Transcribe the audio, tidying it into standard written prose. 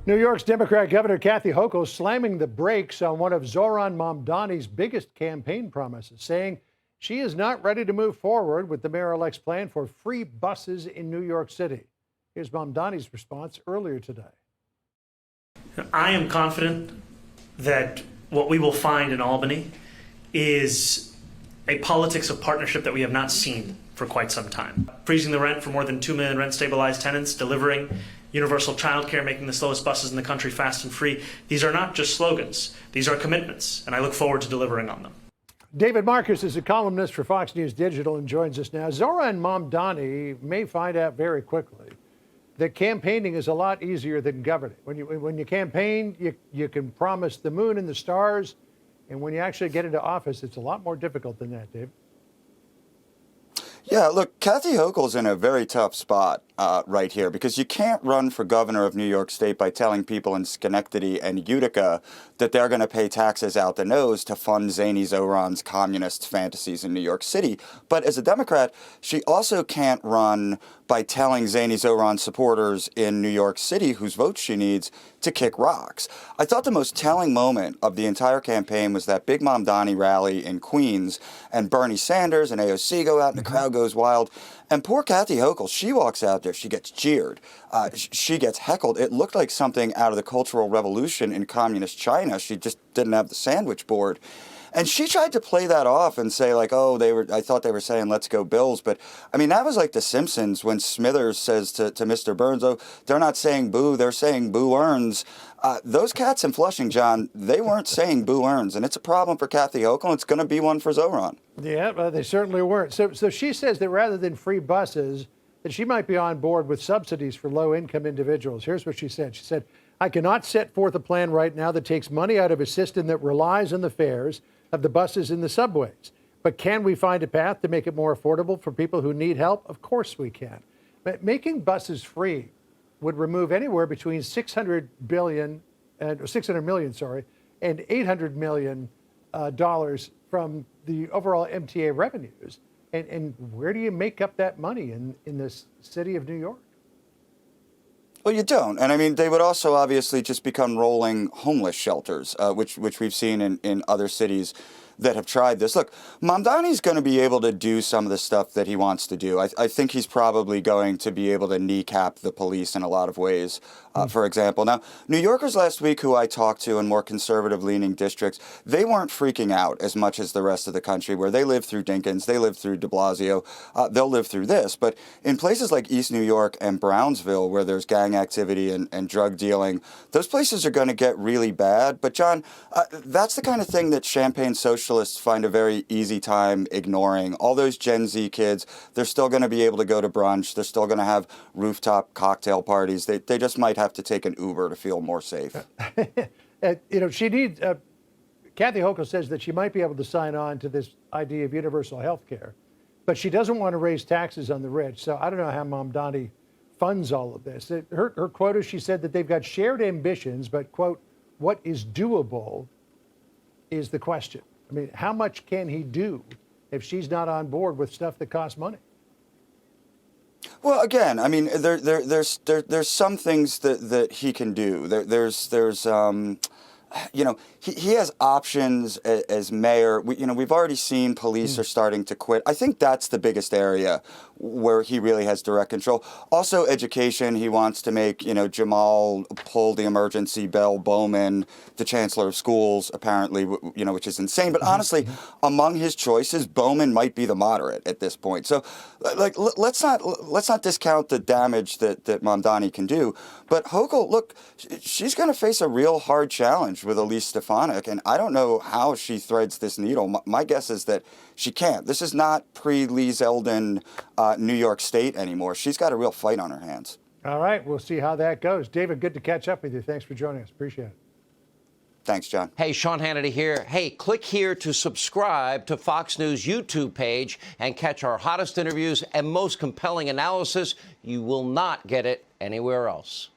New York's Democrat Governor Kathy Hochul slamming the brakes on one of Zoran Mamdani's biggest campaign promises, saying she is not ready to move forward with the mayor-elect's plan for free buses in New York City. Here's Mamdani's response earlier today. I am confident that what we will find in Albany is a politics of partnership that we have not seen for quite some time. Freezing the rent for more than 2 million rent-stabilized tenants, delivering universal childcare, making the slowest buses in the country fast and free. These are not just slogans. These are commitments, and I look forward to delivering on them. David Marcus is a columnist for Fox News Digital and joins us now. Zoran Mamdani may find out very quickly that campaigning is a lot easier than governing. When you campaign, you can promise the moon and the stars, and when you actually get into office, it's a lot more difficult than that, Dave. Yeah, look, Kathy Hochul's in a very tough spot right here because you can't run for governor of New York State by telling people in Schenectady and Utica that they're going to pay taxes out the nose to fund Zany Zoran's communist fantasies in New York City. But as a Democrat, she also can't run by telling Zany Zoran supporters in New York City, whose votes she needs, to kick rocks. I thought the most telling moment of the entire campaign was that big Mamdani rally in Queens, and Bernie Sanders and AOC go out and the crowd goes wild. And poor Kathy Hochul, she walks out there, she gets jeered, she gets heckled. It looked like something out of the Cultural Revolution in communist China. She just didn't have the sandwich board. And she tried to play that off and say, like, oh, I thought they were saying, let's go Bills. But, I mean, that was like The Simpsons when Smithers says to Mr. Burns, oh, they're not saying boo, they're saying boo earns. Those cats in Flushing, John, they weren't saying boo earns. And it's a problem for Kathy Hochul. It's going to be one for Zoran. Yeah, well, they certainly weren't. So she says that rather than free buses, that she might be on board with subsidies for low-income individuals. Here's what she said. She said, I cannot set forth a plan right now that takes money out of a system that relies on the fares of the buses and the subways. But can we find a path to make it more affordable for people who need help? Of course we can. But making buses free would remove anywhere between 600 million, and $800 million dollars from the overall MTA revenues. And where do you make up that money in this city of New York? Well, you don't. And I mean, they would also obviously just become rolling homeless shelters, which we've seen in other cities that have tried this. Look, Mamdani's going to be able to do some of the stuff that he wants to do. I think he's probably going to be able to kneecap the police in a lot of ways, for example. Now, New Yorkers last week who I talked to in more conservative-leaning districts, they weren't freaking out as much as the rest of the country, where they live through Dinkins, they live through de Blasio, they'll live through this. But in places like East New York and Brownsville, where there's gang activity and drug dealing, those places are going to get really bad. But, John, that's the kind of thing that Champagne socialists find a very easy time ignoring. All those Gen Z kids, they're still going to be able to go to brunch. They're still going to have rooftop cocktail parties. They just might have to take an Uber to feel more safe. She needs, Kathy Hochul says that she might be able to sign on to this idea of universal health care, but she doesn't want to raise taxes on the rich. So I don't know how Mamdani funds all of this. Her quote is, she said that they've got shared ambitions, but, quote, what is doable is the question. I mean, how much can he do if she's not on board with stuff that costs money? Well, again, I mean, there's some things that he can do. He has options as mayor. We've already seen police are starting to quit. I think that's the biggest area where he really has direct control. Also, education. He wants to make, Jamal pull the emergency bell, Bowman, the chancellor of schools, apparently, which is insane. But honestly, among his choices, Bowman might be the moderate at this point. So, let's not discount the damage that Mamdani can do. But Hochul, look, she's going to face a real hard challenge with Elise Stefanik, and I don't know how she threads this needle. My guess is that she can't. This is not pre-Lee Zeldin New York State anymore. She's got a real fight on her hands. All right, we'll see how that goes. David, good to catch up with you. Thanks for joining us. Appreciate it. Thanks, John. Hey, Sean Hannity here. Hey, click here to subscribe to Fox News YouTube page and catch our hottest interviews and most compelling analysis. You will not get it anywhere else.